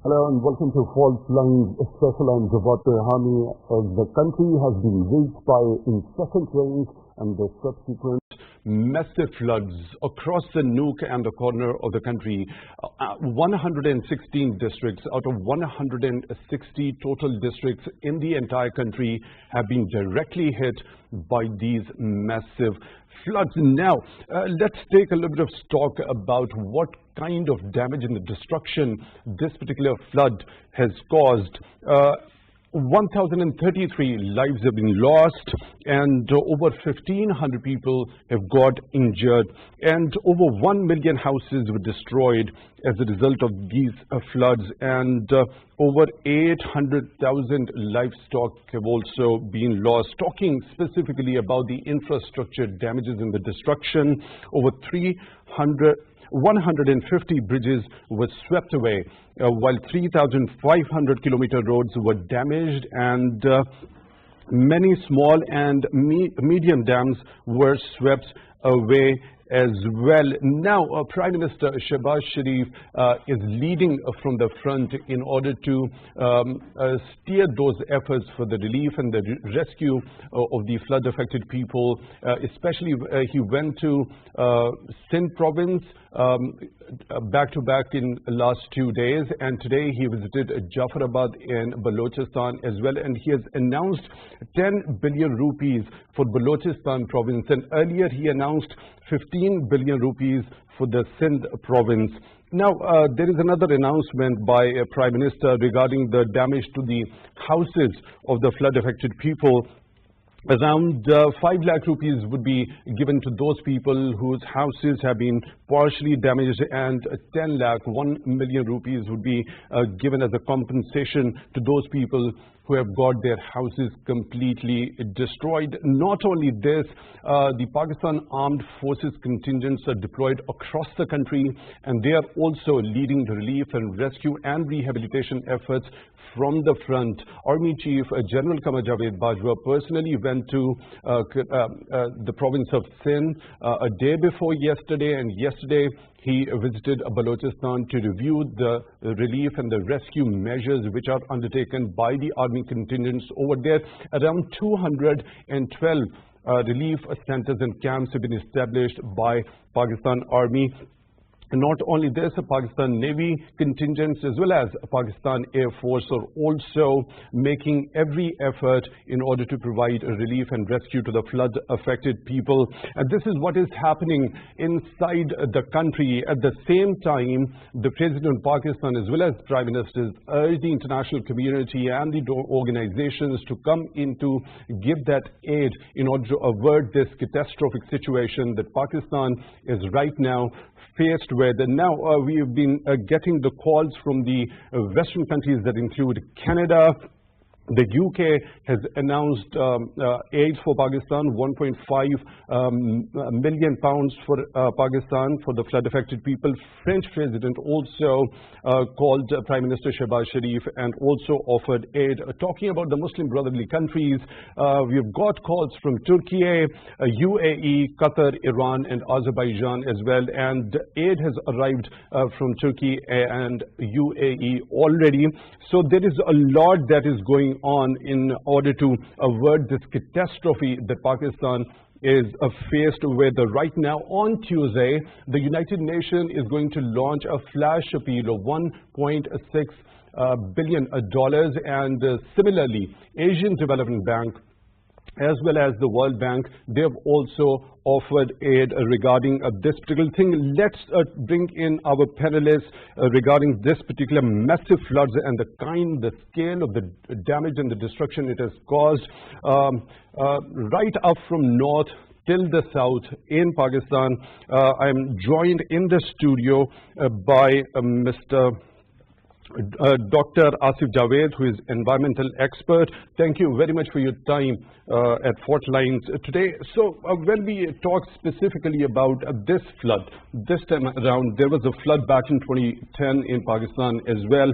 Hello and welcome to Fault Lines Special. I'm Dr.Asif. The country has been ravaged by incessant rains and the subsequent massive floods across the nook and the corner of the country. 116 districts out of 160 total districts in the entire country have been directly hit by these massive floods. Now, let's take a little bit of stock about what kind of damage and the destruction this particular flood has caused. 1,033 lives have been lost and over 1,500 people have got injured, and over 1 million houses were destroyed as a result of these floods, and over 800,000 livestock have also been lost. Talking specifically about the infrastructure damages and the destruction, over 150 bridges were swept away, while 3,500 kilometer roads were damaged, and many small and medium dams were swept away as well. Now, Prime Minister Shehbaz Sharif is leading from the front in order to steer those efforts for the relief and the rescue of the flood-affected people. Especially, he went to Sindh province back-to-back in the last 2 days, and today he visited Jafarabad in Balochistan as well, and he has announced 10 billion rupees for Balochistan province, and earlier he announced 15 billion rupees for the Sindh province. Now, there is another announcement by Prime Minister regarding the damage to the houses of the flood-affected people. Around 5 lakh rupees would be given to those people whose houses have been partially damaged, and 10 lakh, 1 million rupees would be given as a compensation to those people who have got their houses completely destroyed. Not only this, the Pakistan Armed Forces contingents are deployed across the country, and they are also leading the relief and rescue and rehabilitation efforts from the front. Army Chief General Javed personally went to the province of Sindh a day before yesterday, and yesterday he visited Balochistan to review the relief and the rescue measures which are undertaken by the army contingents over there. Around 212 relief centers and camps have been established by Pakistan Army. Not only this, Pakistan Navy contingents as well as Pakistan Air Force are also making every effort in order to provide relief and rescue to the flood-affected people. And this is what is happening inside the country. At the same time, the President of Pakistan as well as Prime Minister urge the international community and the organizations to come in to give that aid in order to avert this catastrophic situation that Pakistan is right now faced with. And now we have been getting the calls from the Western countries that include Canada. The UK has announced aid for Pakistan, 1.5 million pounds for Pakistan for the flood-affected people. French President also called Prime Minister Shehbaz Sharif and also offered aid. Talking about the Muslim Brotherly countries, we've got calls from Turkey, UAE, Qatar, Iran and Azerbaijan as well, and aid has arrived from Turkey and UAE already. So there is a lot that is going on in order to avert this catastrophe that Pakistan is faced with right now. On Tuesday, the United Nations is going to launch a flash appeal of $1.6 billion, and similarly, Asian Development Bank as well as the World Bank, they have also offered aid regarding this particular thing. Let's bring in our panelists regarding this particular massive floods and the scale of the damage and the destruction it has caused. Right up from north till the south in Pakistan, I am joined in the studio by Mr. Dr.Asif Javed, who is environmental expert. Thank you very much for your time at Fault Lines today. So when we talk specifically about this flood, this time around, there was a flood back in 2010 in Pakistan as well.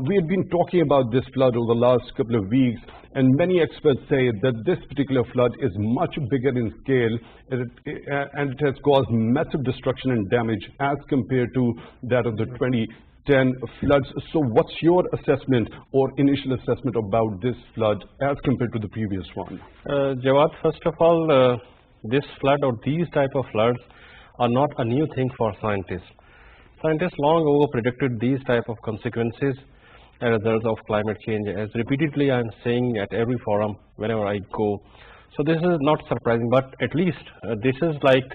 We have been talking about this flood over the last couple of weeks, and many experts say that this particular flood is much bigger in scale, and it has caused massive destruction and damage as compared to that of the 2010 2010 floods. So what's your assessment or initial assessment about this flood as compared to the previous one? Jawad, first of all, this flood or these type of floods are not a new thing for scientists. Scientists long ago predicted these type of consequences as a result of climate change, as repeatedly I am saying at every forum whenever I go. So this is not surprising, but at least this is like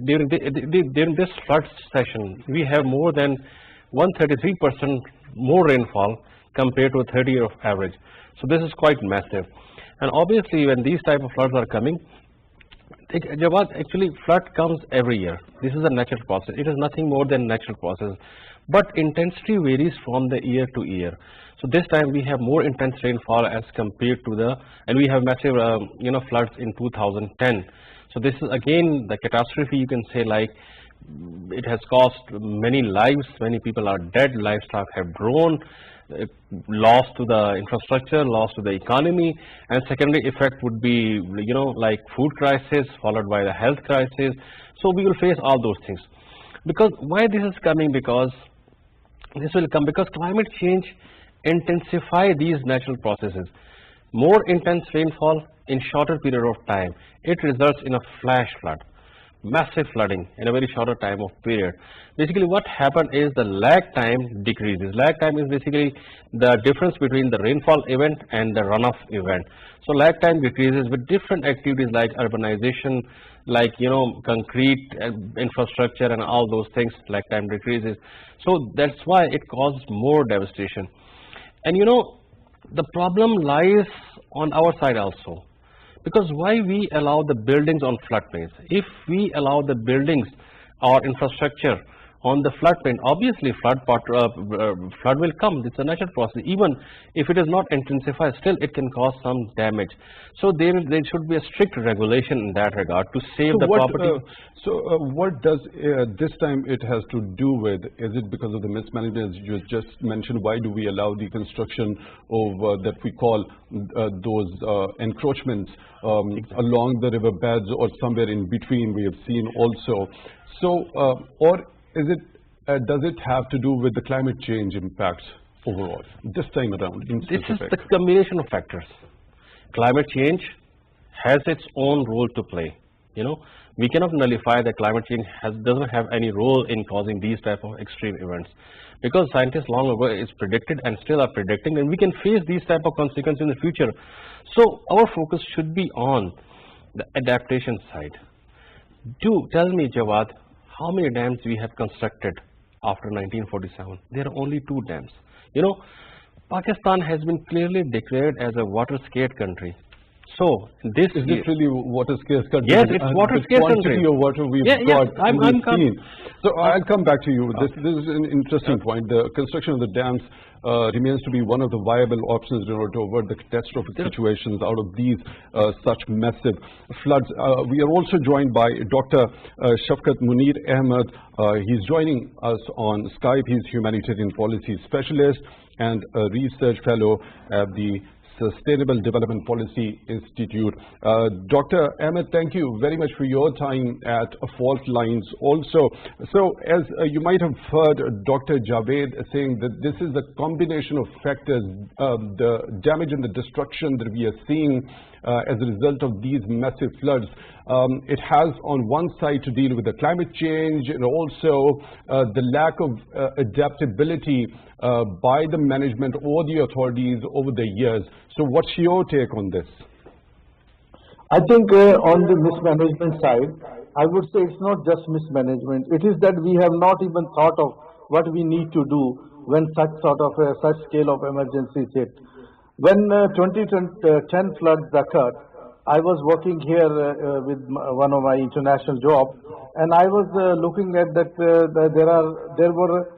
during this flood session, we have more than 133% more rainfall compared to a 30-year average. So this is quite massive. And obviously, when these type of floods are coming, Jawad, actually flood comes every year. This is a natural process. It is nothing more than natural process. But intensity varies from the year to year. So this time we have more intense rainfall as compared to and we have massive, floods in 2010. So this is again the catastrophe, you can say, like it has cost many lives, many people are dead, livestock have grown, loss to the infrastructure, loss to the economy, and secondary effect would be, like food crisis followed by the health crisis. So we will face all those things. Because why this is coming? Because this will come because climate change intensify these natural processes. More intense rainfall in shorter period of time, it results in a flash flood, massive flooding in a very shorter time of period. Basically what happened is the lag time decreases. Lag time is basically the difference between the rainfall event and the runoff event. So lag time decreases with different activities like urbanization, like concrete infrastructure and all those things. Lag time decreases. So that's why it causes more devastation. And the problem lies on our side also. Because why we allow the buildings on floodplains? If we allow the buildings or infrastructure on the floodplain, obviously flood will come. It's a natural process. Even if it is not intensified, still it can cause some damage. So there should be a strict regulation in that regard to save the property. What does this time it has to do with? Is it because of the mismanagement, as you just mentioned? Why do we allow the construction of that we call those encroachments along the river beds or somewhere in between? We have seen also. So, or is it? Does it have to do with the climate change impacts overall this time around? This is the combination of factors. Climate change has its own role to play. We cannot nullify that climate change doesn't have any role in causing these type of extreme events, because scientists long ago is predicted and still are predicting, and we can face these type of consequences in the future. So our focus should be on the adaptation side. Do tell me, Jawad, how many dams we have constructed after 1947? There are only 2 dams. Pakistan has been clearly declared as a water scarce country. So this is it really water scarce country? Yes, it's water scarce country. The quantity of water we've got, we've seen. So I'll come back to you. This is an interesting point. The construction of the dams remains to be one of the viable options in order to avert the catastrophic situations out of these such massive floods. We are also joined by Dr. Shafkat Munir Ahmed. He's joining us on Skype. He's humanitarian policy specialist and a research fellow at the Sustainable Development Policy Institute. Dr. Ahmed, thank you very much for your time at Fault Lines also. So as you might have heard Dr. Javed saying that this is a combination of factors, the damage and the destruction that we are seeing as a result of these massive floods. It has on one side to deal with the climate change and also the lack of adaptability by the management or the authorities over the years. So what's your take on this? I think on the mismanagement side, I would say it's not just mismanagement. It is that we have not even thought of what we need to do when such scale of emergencies hit. When 2010 floods occurred, I was working here with one of my international jobs, and I was looking at that there were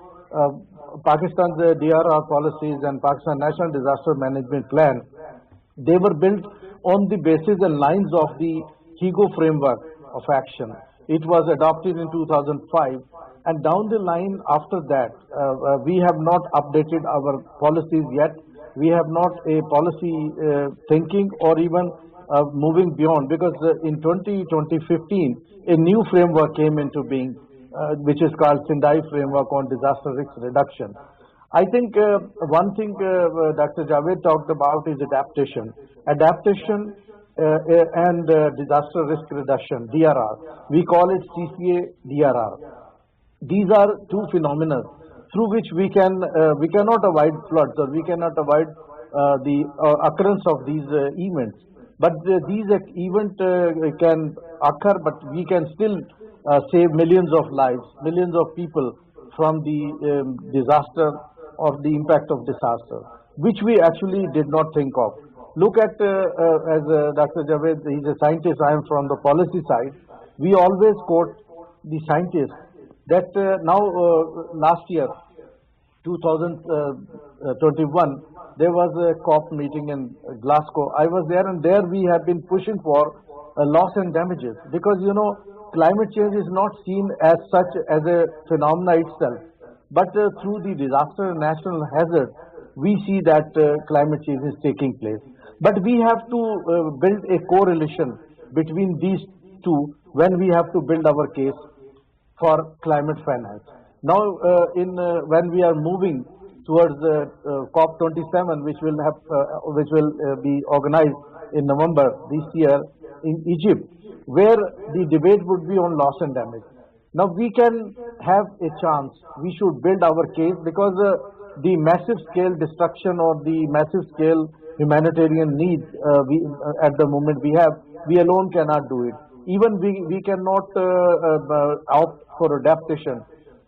Pakistan's DRR policies and Pakistan National Disaster Management Plan. They were built on the basis and lines of the HIGO framework of action. It was adopted in 2005, and down the line after that, we have not updated our policies yet. We have not a policy thinking or even moving beyond, because in 2015, a new framework came into being, which is called Sendai Framework on Disaster Risk Reduction. I think one thing Dr. Javed talked about is adaptation. Adaptation and disaster risk reduction, DRR. We call it CCA DRR. These are two phenomena through which we cannot avoid floods, or we cannot avoid the occurrence of these events. But these events can occur, but we can still save millions of lives, millions of people from the disaster or the impact of disaster, which we actually did not think of. Look at, as Dr. Javed, he's a scientist, I am from the policy side, we always quote the scientists that now last year, 2021, there was a COP meeting in Glasgow. I was there, and there we have been pushing for loss and damages, because climate change is not seen as such as a phenomena itself, but through the disaster and national hazard, we see that climate change is taking place. But we have to build a correlation between these two when we have to build our case for climate finance. Now, when we are moving towards COP27, which will be organized in November this year in Egypt, where the debate would be on loss and damage. Now we can have a chance. We should build our case, because the massive scale destruction or the massive scale humanitarian needs at the moment we alone cannot do it. Even we cannot opt for adaptation.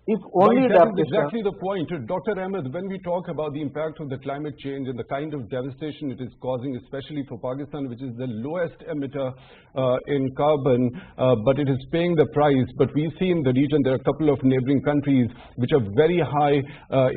If only that is adaptation. exactly the point. Dr. Ahmed, when we talk about the impact of the climate change and the kind of devastation it is causing, especially for Pakistan, which is the lowest emitter in carbon, but it is paying the price. But we see in the region there are a couple of neighboring countries which are very high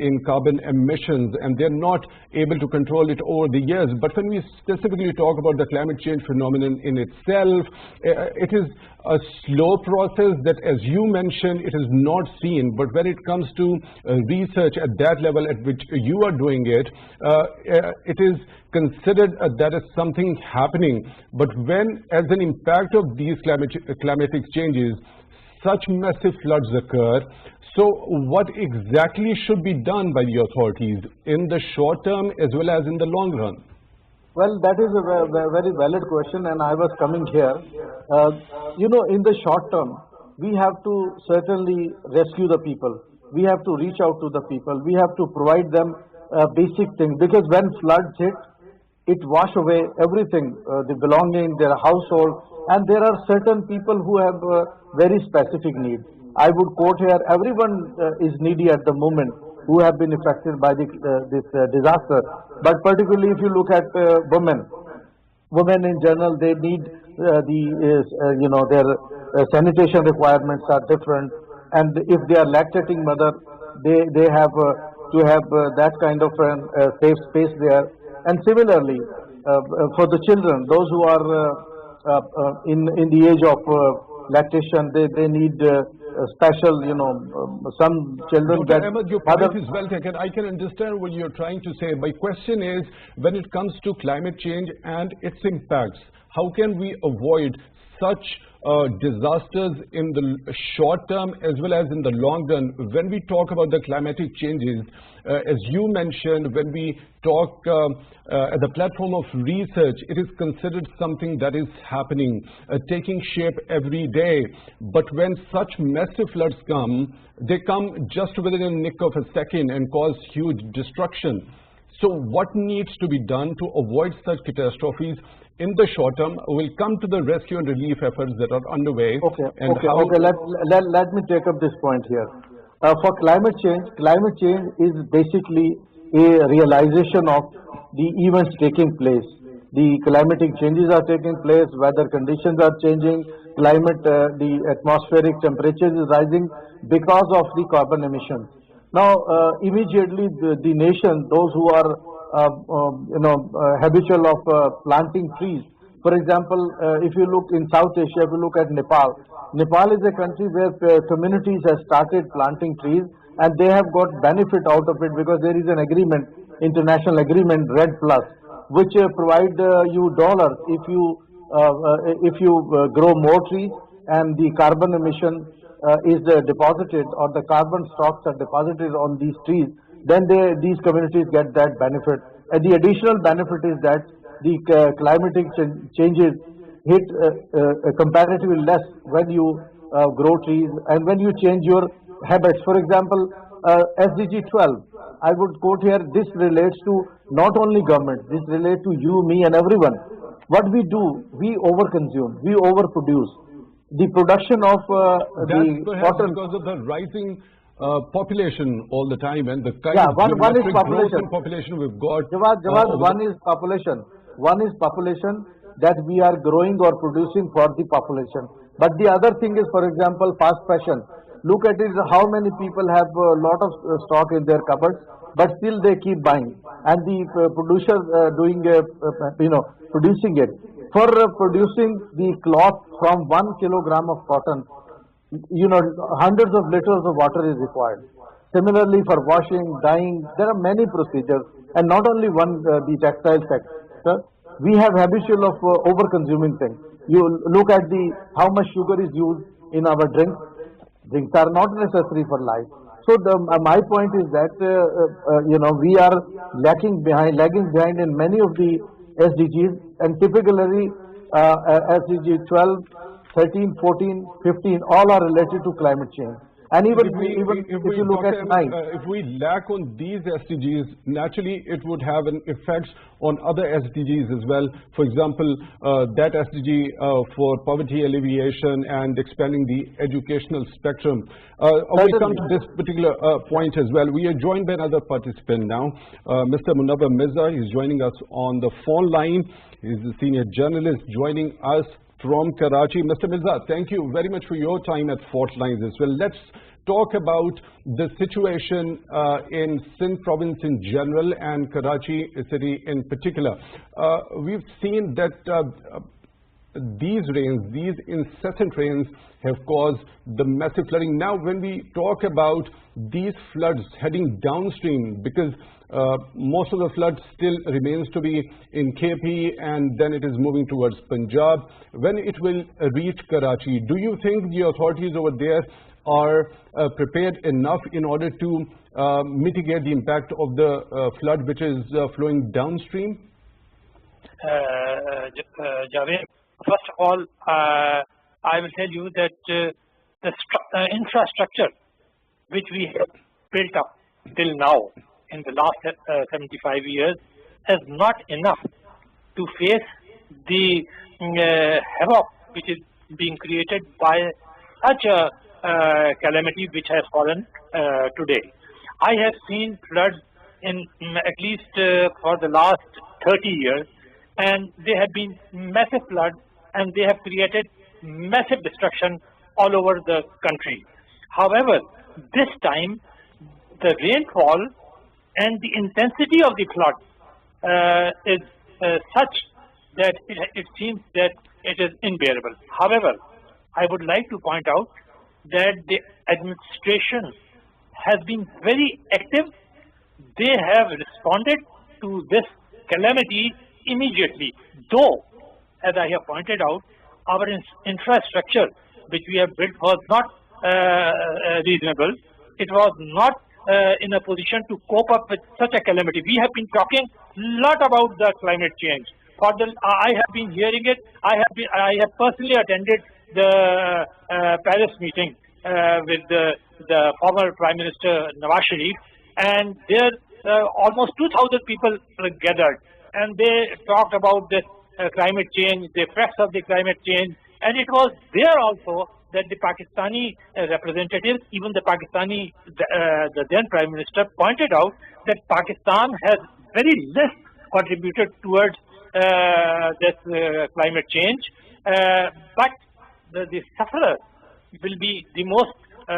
in carbon emissions, and they're not able to control it over the years. But when we specifically talk about the climate change phenomenon in itself, it is a slow process that, as you mentioned, it is not seen. But when it comes to research at that level at which you are doing it, it is considered that is something happening. But when, as an impact of these climatic changes, such massive floods occur, so what exactly should be done by the authorities in the short term as well as in the long run? Well, that is a very valid question, and I was coming here. In the short term, we have to certainly rescue the people. We have to reach out to the people. We have to provide them basic things, because when floods hit, it wash away everything, the belonging, their household, and there are certain people who have very specific needs. I would quote here, everyone is needy at the moment who have been affected by this disaster. But particularly if you look at women in general, they need their sanitation requirements are different, and if they are lactating mother, they have to have that kind of safe space there. And similarly, for the children, those who are in the age of lactation, they need special, some children Dr. get... Ahmed, your point is well taken. I can understand what you're trying to say. My question is, when it comes to climate change and its impacts, how can we avoid such disasters in the short term as well as in the long run? When we talk about the climatic changes, as you mentioned, when we talk at the platform of research, it is considered something that is happening, taking shape every day. But when such massive floods come, they come just within a nick of a second and cause huge destruction. So what needs to be done to avoid such catastrophes in the short term? We'll come to the rescue and relief efforts that are underway. Let me take up this point here. For climate change is basically a realization of the events taking place. The climatic changes are taking place, weather conditions are changing, the atmospheric temperatures is rising because of the carbon emissions. Now, immediately the nation, those who are habitual of planting trees. For example, if you look in South Asia, if you look at Nepal, Nepal is a country where communities have started planting trees, and they have got benefit out of it, because there is an agreement, international agreement, RED Plus, which provide you dollars if you grow more trees, and the carbon emission is deposited, or the carbon stocks are deposited on these trees, then these communities get that benefit. And the additional benefit is that the climatic changes hit comparatively less when you grow trees and when you change your habits. For example, SDG 12, I would quote here, this relates to not only government, this relates to you, me and everyone. What we do, we overconsume, we overproduce. The production of That's the perhaps cotton. because of the rising population all the time and the kind Yeah, of one is geometric growth population. in population we've got. Jawad, over one is population. One is population that we are growing or producing for the population. But the other thing is, for example, fast fashion. Look at it, how many people have a lot of stock in their cupboards, but still they keep buying. And the producer producing it. For producing the cloth from 1 kilogram of cotton, hundreds of liters of water is required. Similarly, for washing, dyeing, there are many procedures, and not only one, the textile sector. We have habitual of over-consuming things. You look at how much sugar is used in our drinks. Drinks are not necessary for life. So my point is that we are lagging behind in many of the SDGs, and typically SDG 12, 13, 14, 15, all are related to climate change. And even if you look at 9. If we lack on these SDGs, naturally it would have an effect on other SDGs as well. For example, that SDG for poverty alleviation and expanding the educational spectrum. We come to this particular point as well. We are joined by another participant now, Mr. Munawwar Mirza. He's joining us on the phone line. He's the senior journalist joining us from Karachi. Mr. Mirza, thank you very much for your time at Fault Lines as well. Let's talk about the situation in Sindh province in general and Karachi city in particular. We've seen that these rains, these incessant rains have caused the massive flooding. Now, when we talk about these floods heading downstream, because most of the flood still remains to be in KP and then it is moving towards Punjab. When it will reach Karachi, do you think the authorities over there are prepared enough in order to mitigate the impact of the flood which is flowing downstream? Javed, first of all, I will tell you that the infrastructure which we have built up till now in the last 75 years is not enough to face the havoc which is being created by such a calamity which has fallen today. I have seen floods in at least for the last 30 years, and they have been massive floods and they have created massive destruction all over the country. However, this time the rainfall and the intensity of the flood is such that it seems that it is unbearable. However, I would like to point out that the administration has been very active. They have responded to this calamity immediately. Though, as I have pointed out, our infrastructure which we have built was not reasonable. It was not in a position to cope up with such a calamity. We have been talking a lot about the climate change. I have been hearing it. I have personally attended the Paris meeting with the former Prime Minister Nawaz Sharif, and there almost 2,000 people gathered, and they talked about this climate change, the effects of the climate change, and it was there also that the Pakistani representatives, even the Pakistani, the then Prime Minister, pointed out that Pakistan has very less contributed towards this climate change, but the sufferer will be the most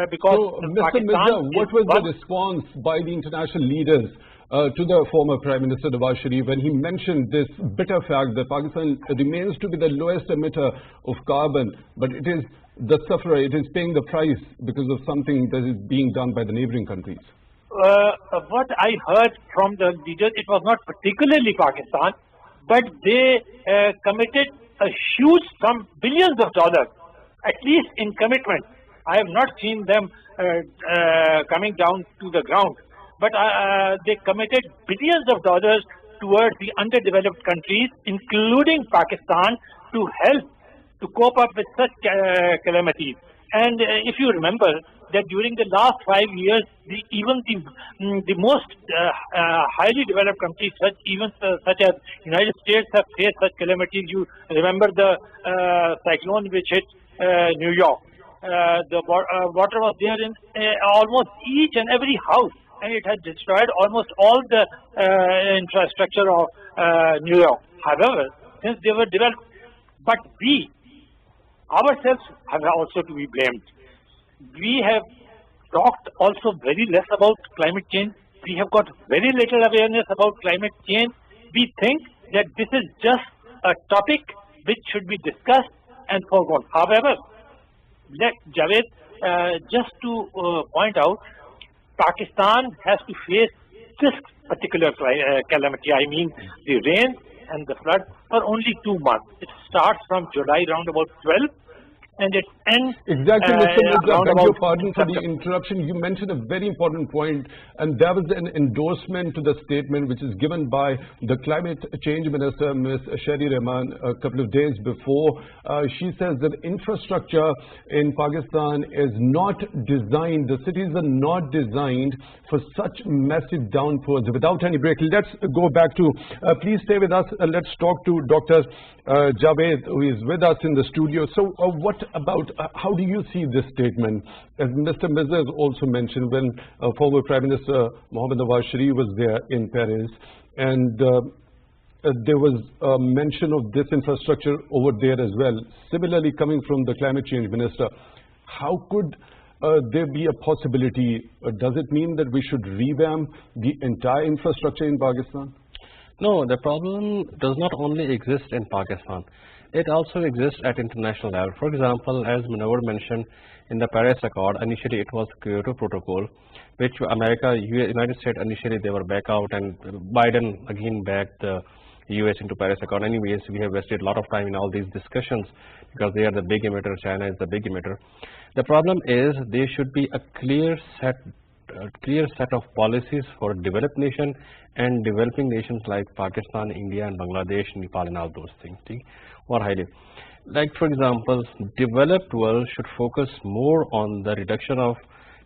because so, Mr. Mirza, what was the response by the international leaders to the former Prime Minister Nawaz Sharif when he mentioned this bitter fact that Pakistan remains to be the lowest emitter of carbon, but it is the sufferer, it is paying the price because of something that is being done by the neighboring countries? What I heard from the leaders, it was not particularly Pakistan, but they committed a huge sum, billions of dollars, at least in commitment I have not seen them coming down to the ground, but they committed billions of dollars towards the underdeveloped countries, including Pakistan, to help to cope up with such calamities. And if you remember that during the last 5 years, even the most highly developed countries, such as United States, have faced such calamities. You remember the cyclone which hit New York. The water was there in almost each and every house, and it has destroyed almost all the infrastructure of New York. However, since they were developed, but we ourselves have also to be blamed. We have talked also very less about climate change. We have got very little awareness about climate change. We think that this is just a topic which should be discussed and forgone. However, let Javed, just to point out, Pakistan has to face this particular calamity. I mean, the rain and the flood for only 2 months. It starts from July round about 12, and it ends exactly, Mr. Mirza, I beg your pardon for the September. interruption. You mentioned a very important point, and that was an endorsement to the statement which is given by the Climate Change Minister, Ms. Sherry Rahman, a couple of days before. She says that infrastructure in Pakistan is not designed, the cities are not designed for such massive downpours without any break. Let's go back to, please stay with us. Let's talk to Dr. Javed, who is with us in the studio. So what about, how do you see this statement? As Mr. Mirza has also mentioned, when former Prime Minister Mohammad Nawaz Sharif was there in Paris, and there was a mention of this infrastructure over there as well. Similarly, coming from the Climate Change Minister, how could there be a possibility, does it mean that we should revamp the entire infrastructure in Pakistan? No, the problem does not only exist in Pakistan. It also exists at international level. For example, as Munawar mentioned, in the Paris Accord, initially it was Kyoto Protocol, which America, United States, initially they were back out, and Biden again backed the US into Paris Accord. Anyways, we have wasted a lot of time in all these discussions because they are the big emitter, China is the big emitter. The problem is there should be a clear set of policies for developed nation and developing nations like Pakistan, India and Bangladesh, Nepal and all those things. Or highly. Like for example, developed world should focus more on the reduction of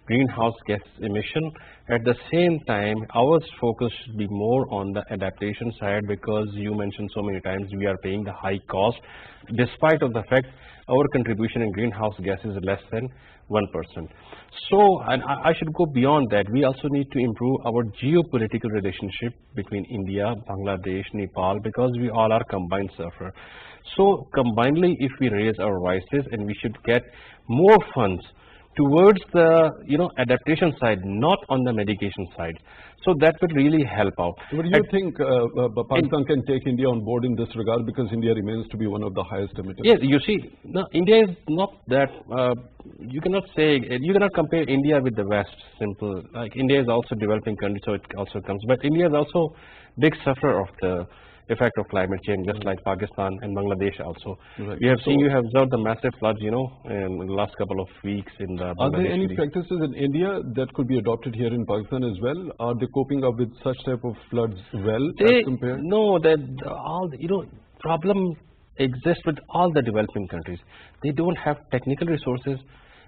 greenhouse gas emission. At the same time, our focus should be more on the adaptation side, because you mentioned so many times we are paying the high cost, despite of the fact our contribution in greenhouse gas is less than 1%. So, and I should go beyond that. We also need to improve our geopolitical relationship between India, Bangladesh, Nepal, because we all are combined sufferer. So, combinedly, if we raise our voices, and we should get more funds towards the adaptation side, not on the medication side. So that would really help out. What do you think Pakistan can take India on board in this regard, because India remains to be one of the highest emitters? Yes, you see, no, India is not that, you cannot compare India with the West, simple. Like India is also developing country, so it also comes. But India is also big sufferer of the effect of climate change, just like Pakistan and Bangladesh also. Right. We have seen, you have observed the massive floods, in the last couple of weeks in the Are there any Bangladesh practices in India that could be adopted here in Pakistan as well? Are they coping up with such type of floods well as compared? No, problem exists with all the developing countries. They don't have technical resources,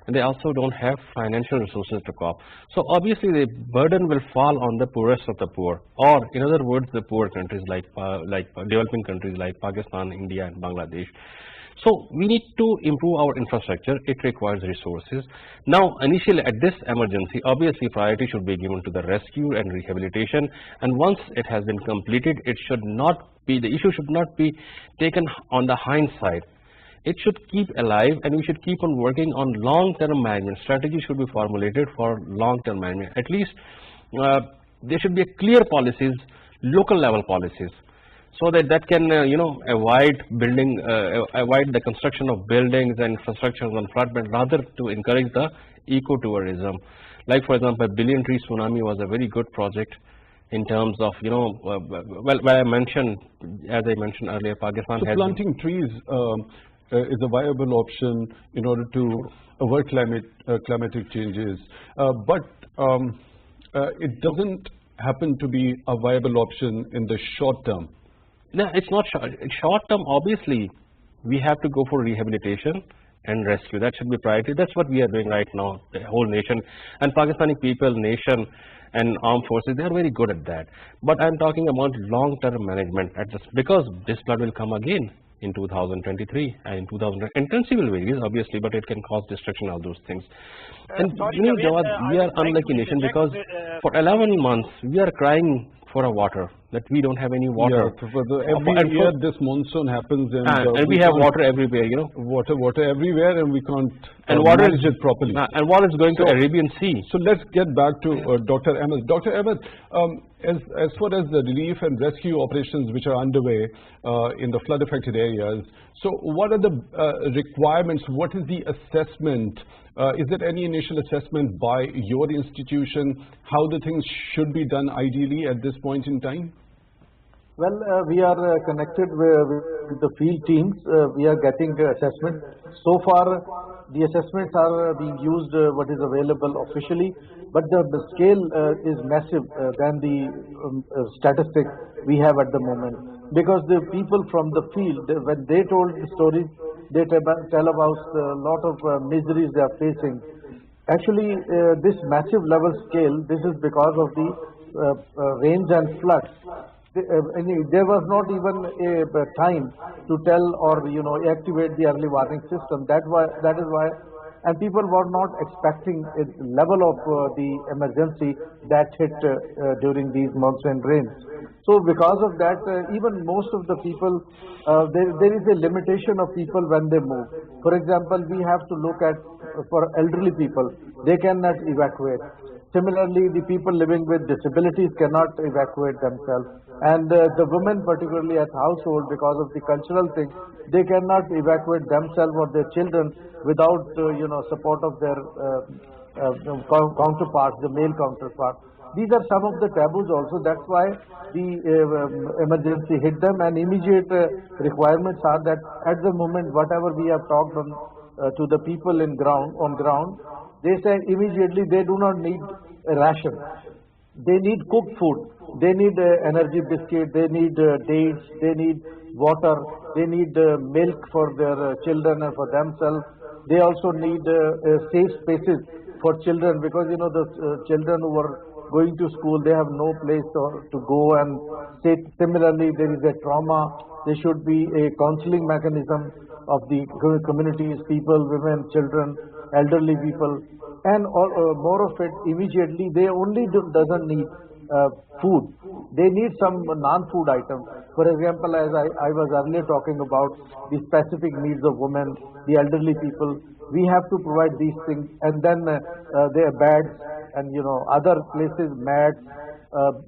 and they also don't have financial resources to cope. So obviously the burden will fall on the poorest of the poor, or in other words, the poor countries like developing countries like Pakistan, India and Bangladesh. So we need to improve our infrastructure. It requires resources. Now, initially at this emergency, obviously priority should be given to the rescue and rehabilitation. And once it has been completed, the issue should not be taken on the hindsight. It should keep alive, and we should keep on working on long-term management. Strategy should be formulated for long-term management. At least there should be clear policies, local level policies, so that can avoid the construction of buildings and infrastructures on floodplain, rather to encourage the ecotourism. Like for example, Billion Tree Tsunami was a very good project in terms of as I mentioned earlier, Pakistan so has planting trees is a viable option in order to over climatic changes, but it doesn't happen to be a viable option in the short term. No, it's not short. Short term, obviously, we have to go for rehabilitation and rescue. That should be priority. That's what we are doing right now, the whole nation. And Pakistani people, nation, and armed forces, they are very good at that. But I'm talking about long-term management at this, because this flood will come again in 2023 and in 2000. Intensity will vary, obviously, but it can cause destruction, all those things. And sorry, you know, Javed, Jawad, we I are would like unlucky to nation interject because for 11 months we are crying for a water, that we don't have any water. Yeah, every year this monsoon happens, And we have water everywhere, you know. Water everywhere, and we can't And water manage it properly. And water is going to Arabian Sea. So let's get back to Dr. Ahmed. Dr. Ahmed, as far as the relief and rescue operations which are underway in the flood-affected areas, so what are the requirements? What is the assessment? Is there any initial assessment by your institution how the things should be done ideally at this point in time? Well, we are connected with the field teams. We are getting assessment. So far, the assessments are being used what is available officially, but the scale is massive than the statistic we have at the moment. Because the people from the field, when they told the stories, they tell about a lot of miseries they are facing. Actually, this massive level scale, this is because of the rains and floods. There was not even a time to tell or activate the early warning system. That is why, and people were not expecting a level of the emergency that hit during these monsoon rains. So because of that, even most of the people, there is a limitation of people when they move. For example, we have to look at for elderly people, they cannot evacuate. Similarly, the people living with disabilities cannot evacuate themselves. And the women, particularly at household, because of the cultural thing, they cannot evacuate themselves or their children without, support of their counterparts, the male counterparts. These are some of the taboos also. That's why the emergency hit them, and immediate requirements are that at the moment, whatever we have talked on to the people on ground, they say immediately they do not need a ration. They need cooked food. They need energy biscuit. They need dates. They need water. They need milk for their children and for themselves. They also need safe spaces for children, because the children who are going to school, they have no place to go and stay. Similarly, there is a trauma. There should be a counseling mechanism of the communities, people, women, children, elderly people, and more of it immediately. They only doesn't need food. They need some non-food items. For example, as I was earlier talking about the specific needs of women, the elderly people, we have to provide these things, and then their beds and other places, mats,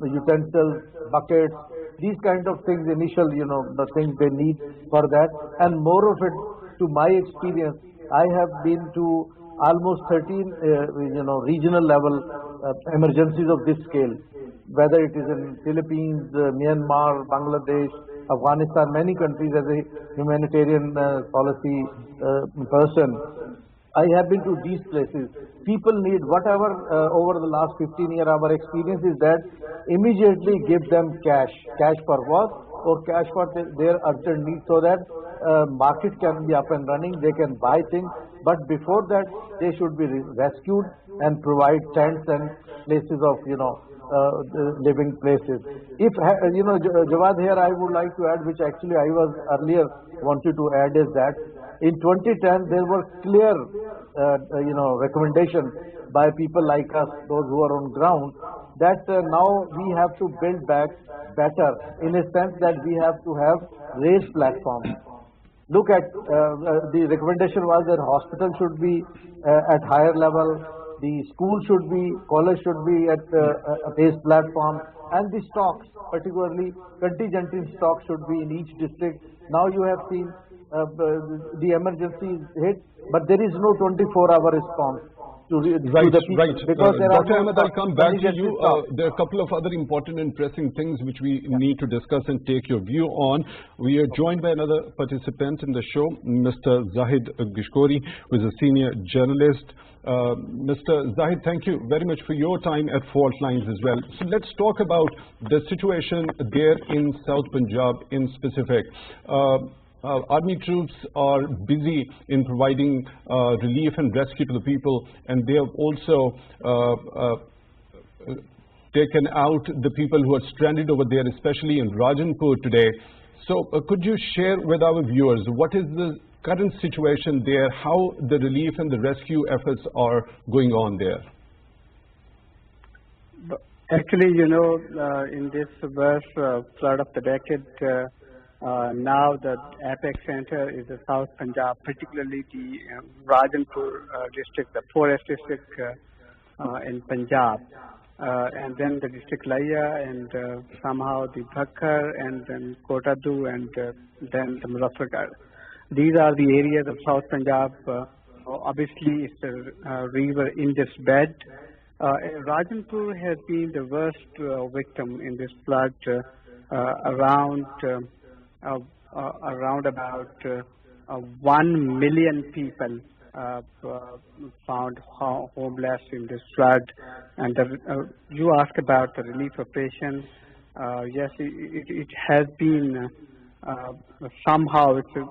utensils, buckets, these kind of things, initial the things they need for that. And more of it, to my experience, I have been to almost 13 regional level emergencies of this scale, whether it is in Philippines, Myanmar, Bangladesh, Afghanistan, many countries. As a humanitarian policy person, I have been to these places. People need whatever. Over the last 15 years, our experience is that immediately give them cash for work or cash for their urgent needs, so that market can be up and running, they can buy things. But before that, they should be rescued and provide tents and places of living places. If Jawad, here I would like to add, which actually I was earlier wanted to add, is that in 2010 there were clear recommendations by people like us, those who are on ground, that now we have to build back better, in a sense that we have to have raised platforms. Look at the recommendation was that hospital should be at higher level, the school should be, college should be at a raised platform, and the stocks, particularly contingency stock, should be in each district. Now you have seen the emergency hit, but there is no 24-hour response. Right, the right. people, because there are Dr. no Ahmed, I'll come back to you. emergency staff. There are a couple of other important and pressing things which we need to discuss and take your view on. We are joined by another participant in the show, Mr. Javed Gishkori, who is a senior journalist. Mr. Javed, thank you very much for your time at Fault Lines as well. So let's talk about the situation there in South Punjab in specific. Army troops are busy in providing relief and rescue to the people, and they have also taken out the people who are stranded over there, especially in Rajanpur today. So could you share with our viewers what is the current situation there, how the relief and the rescue efforts are going on there? Actually, in this worst flood of the decade, now the apex center is the South Punjab, particularly the Rajanpur district, the forest district in Punjab, and then the district Laya, and somehow the Bhakkar, and then Kotadu, and then the Muzaffargarh. These are the areas of South Punjab. Obviously, it's a river in this bed. Rajanpur has been the worst victim in this flood. Around about 1 million people found homeless in this flood. And you asked about the relief operation. Yes, it has been somehow it's a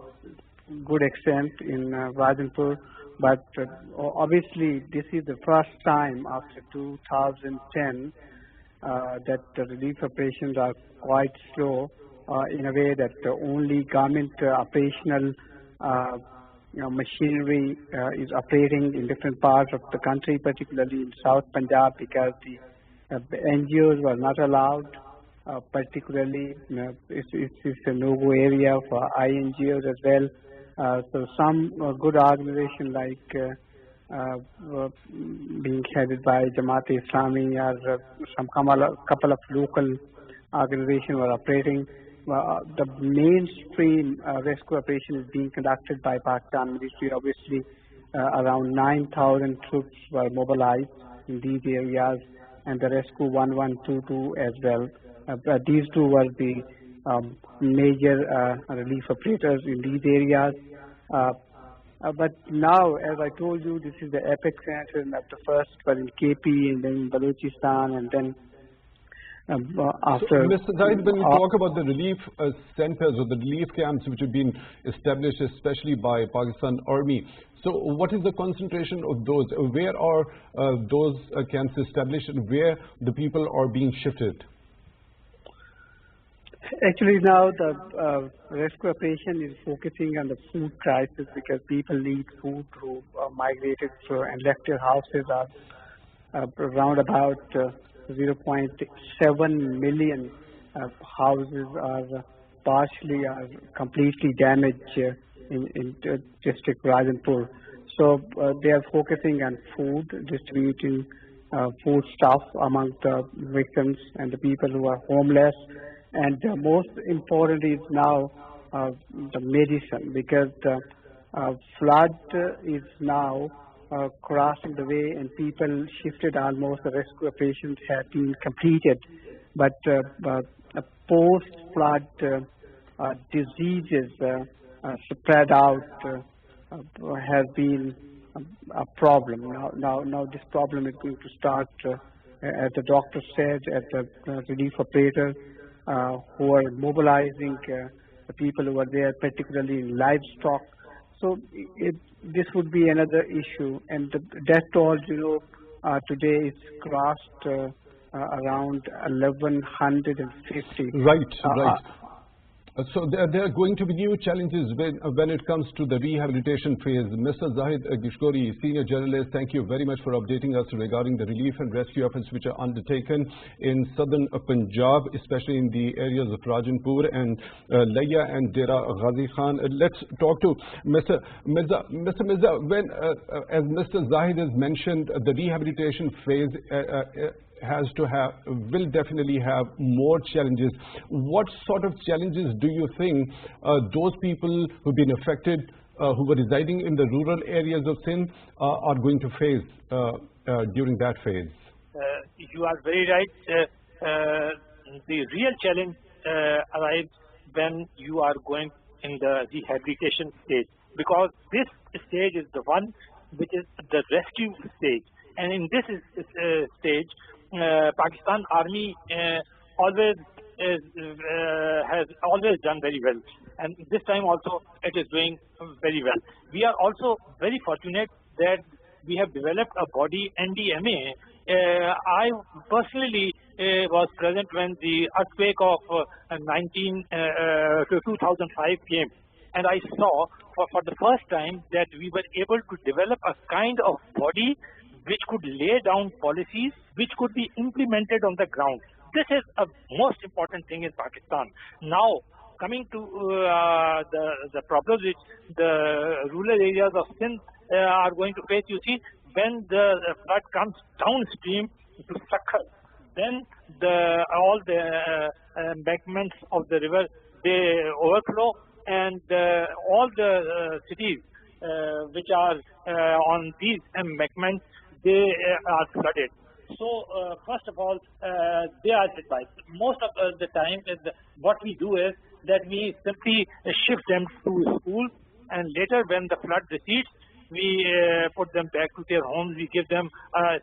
good extent in Rajanpur, but obviously this is the first time after 2010 that the relief operations are quite slow, in a way that only government operational machinery is operating in different parts of the country, particularly in South Punjab, because the NGOs were not allowed. Particularly, it's a no-go area for INGOs as well. So some good organization like being headed by Jamaat-e-Islami or some couple of local organizations were operating. The mainstream rescue operation is being conducted by Pakistan military. Obviously, around 9,000 troops were mobilized in these areas, and the rescue 1122 as well. These two were the major relief operators in these areas. But now, as I told you, this is the epic center, and the first were in KP, and then Balochistan, and then after. So, Mr. Javed, when you talk about the relief centers or the relief camps which have been established, especially by Pakistan Army, so what is the concentration of those? Where are those camps established, and where the people are being shifted? Actually, now the rescue operation is focusing on the food crisis, because people need food who migrated and left their houses. Are around about 0.7 million houses are partially or completely damaged in district Rajanpur. So they are focusing on food, distributing food stuff among the victims and the people who are homeless. And most important is now the medicine, because the flood is now crossing the way, and people shifted. Almost the rescue operations have been completed, but post-flood diseases spread out has been a problem. Now this problem is going to start, as the doctor said, at the relief operator, who are mobilizing the people who are there, particularly in livestock. So this would be another issue. And the death toll, today it's crossed around 1,150. Right. So there are going to be new challenges when it comes to the rehabilitation phase. Mr. Javed Gishkori, senior journalist, thank you very much for updating us regarding the relief and rescue efforts which are undertaken in southern Punjab, especially in the areas of Rajanpur and Laya and Dera Ghazi Khan. Let's talk to Mr. Mirza. Mr. Mirza, when, as Mr. Javed has mentioned, the rehabilitation phase will definitely have more challenges. What sort of challenges do you think those people who've been affected who were residing in the rural areas of Sindh are going to face during that phase? You are very right. The real challenge arrives when you are going in the rehabilitation stage, because this stage is the one which is the rescue stage, and in this stage, Pakistan Army always has always done very well, and this time also it is doing very well. We are also very fortunate that we have developed a body, NDMA. I personally was present when the earthquake of 2005 came, and I saw for the first time that we were able to develop a kind of body which could lay down policies which could be implemented on the ground. This is a most important thing in Pakistan. Now, coming to the problems which the rural areas of Sindh are going to face, you see, when the flood comes downstream to Sakhar, then all the embankments of the river, they overflow, and all the cities which are on these embankments, they are flooded. So first of all, they are hit by. Most of the time, what we do is that we simply shift them to schools, and later when the flood recedes, we put them back to their homes. We give them a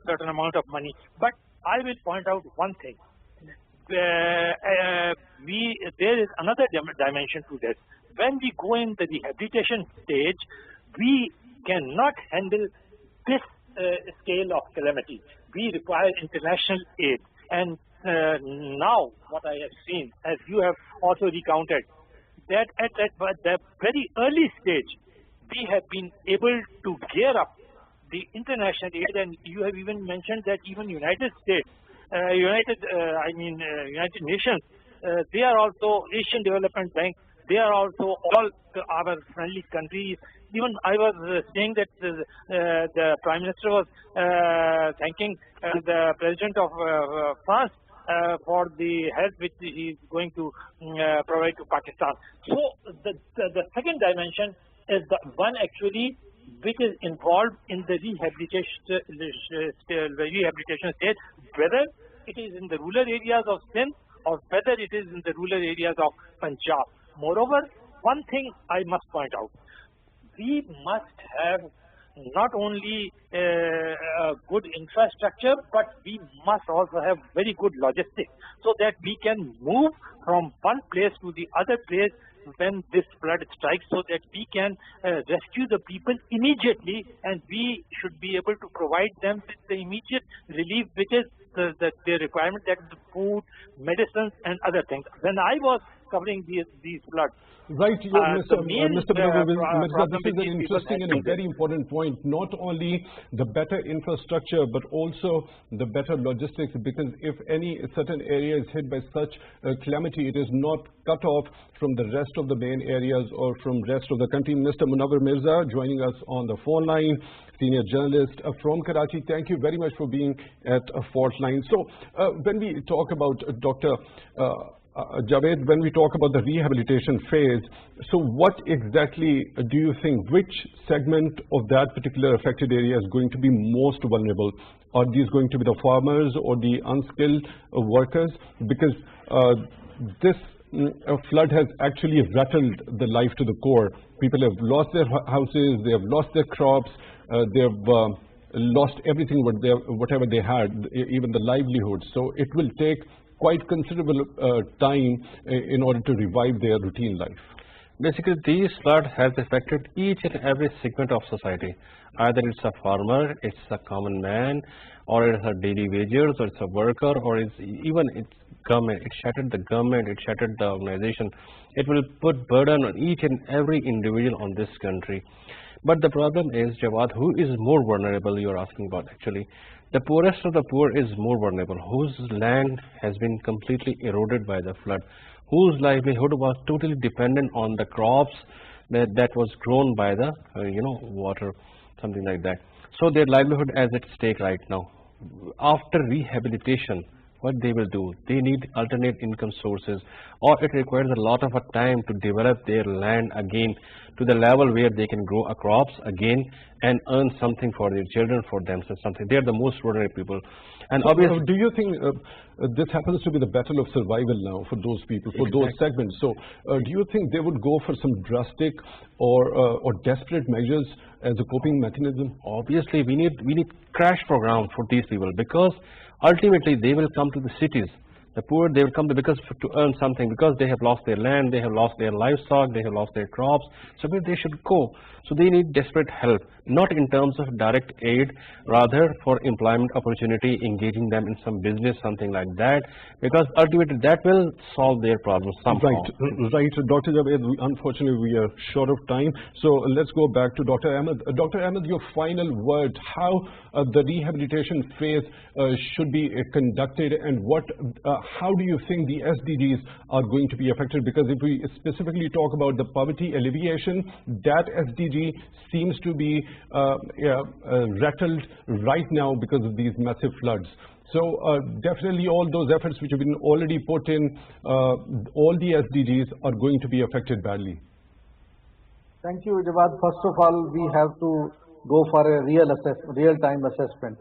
certain amount of money. But I will point out one thing. There is another dimension to this. When we go in the rehabilitation stage, we cannot handle this scale of calamity. We require international aid. And now what I have seen, as you have also recounted, that at the very early stage, we have been able to gear up the international aid, and you have even mentioned that even United Nations, they are also Asian Development Bank, they are also all our friendly countries. Even I was saying that the Prime Minister was thanking the President of France for the help which he is going to provide to Pakistan. So the second dimension is the one actually which is involved in the rehabilitation stage, whether it is in the rural areas of Sindh or whether it is in the rural areas of Punjab. Moreover, one thing I must point out, we must have not only a good infrastructure, but we must also have very good logistics, so that we can move from one place to the other place when this flood strikes, so that we can rescue the people immediately, and we should be able to provide them with the immediate relief which is the requirement, that is the food, medicines and other things. When I was covering these floods, right, Mr. Mirza, this is an interesting and a very important point. Not only the better infrastructure, but also the better logistics, because if any certain area is hit by such calamity, it is not cut off from the rest of the main areas or from rest of the country. Mr. Munawar Mirza joining us on the phone line, senior journalist from Karachi. Thank you very much for being at Fault Line. So when we talk about Dr. Javed, when we talk about the rehabilitation phase, so what exactly do you think, which segment of that particular affected area is going to be most vulnerable? Are these going to be the farmers or the unskilled workers? Because this flood has actually rattled the life to the core. People have lost their houses, they have lost their crops, they have lost everything whatever they had, even the livelihood. So it will take quite considerable time in order to revive their routine life. Basically, these floods have affected each and every segment of society. Either it's a farmer, it's a common man, or it's a daily wagers, or it's a worker, or it's government. It shattered the government, it shattered the organization. It will put burden on each and every individual on this country. But the problem is, Jawad, who is more vulnerable you're asking about actually? The poorest of the poor is more vulnerable, whose land has been completely eroded by the flood, whose livelihood was totally dependent on the crops that was grown by the water, something like that. So their livelihood is at stake right now. After rehabilitation, what they will do, they need alternate income sources, or it requires a lot of a time to develop their land again to the level where they can grow a crops again and earn something for their children, for themselves, something. They are the most vulnerable people. And So, obviously, do you think this happens to be the battle of survival now for those people, for those segments? So, do you think they would go for some drastic or desperate measures as a coping mechanism? obviously we need crash program for these people, because ultimately they will come to the cities. The poor, they will come to, because to earn something, because they have lost their land, they have lost their livestock, they have lost their crops. So where they should go? So they need desperate help, not in terms of direct aid, rather for employment opportunity, engaging them in some business, something like that, because ultimately that will solve their problems somehow. Right, Dr. Javed, unfortunately we are short of time. So let's go back to Dr. Ahmed. Dr. Ahmed, your final word, how the rehabilitation phase should be conducted, and how do you think the SDGs are going to be affected? Because if we specifically talk about the poverty alleviation, that SDG seems to be rattled right now because of these massive floods. So definitely all those efforts which have been already put in, all the SDGs are going to be affected badly. Thank you, Javed. First of all, we have to go for a real-time assessment.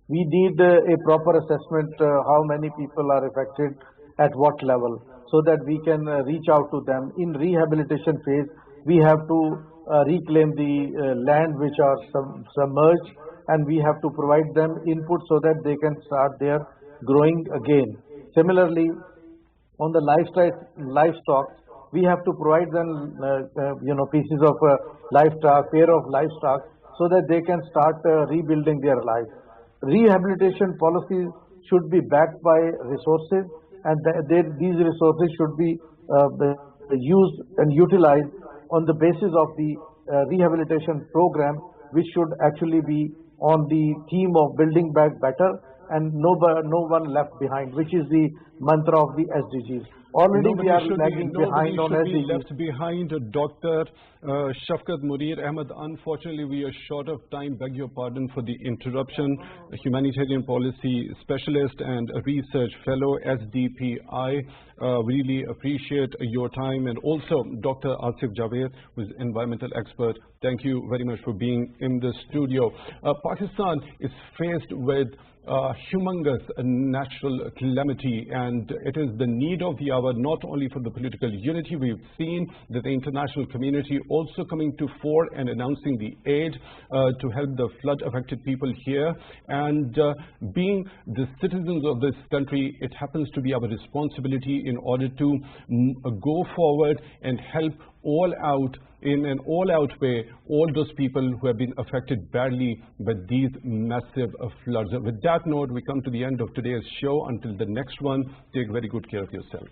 We need a proper assessment, how many people are affected, at what level, so that we can reach out to them. In rehabilitation phase, we have to reclaim the land which are submerged, and we have to provide them input so that they can start their growing again. Similarly, on the livestock, we have to provide them pieces of livestock, pair of livestock, so that they can start rebuilding their life. Rehabilitation policies should be backed by resources, and these resources should be used and utilized on the basis of the rehabilitation program, which should actually be on the theme of building back better and no one left behind, which is the mantra of the SDGs. Already we are lagging behind on SDGs. Nobody should be left behind. Dr. Shafkat Munir Ahmed, unfortunately we are short of time. Beg your pardon for the interruption. A humanitarian policy specialist and a research fellow, SDPI. Really appreciate your time. And also Dr. Asif Javed, who is environmental expert. Thank you very much for being in the studio. Pakistan is faced with humongous natural calamity, and it is the need of the hour, not only for the political unity. We've seen that the international community also coming to fore and announcing the aid to help the flood affected people here. And being the citizens of this country, it happens to be our responsibility in order to go forward and help all out, in an all-out way, all those people who have been affected badly by these massive floods. With that note, we come to the end of today's show. Until the next one, take very good care of yourselves.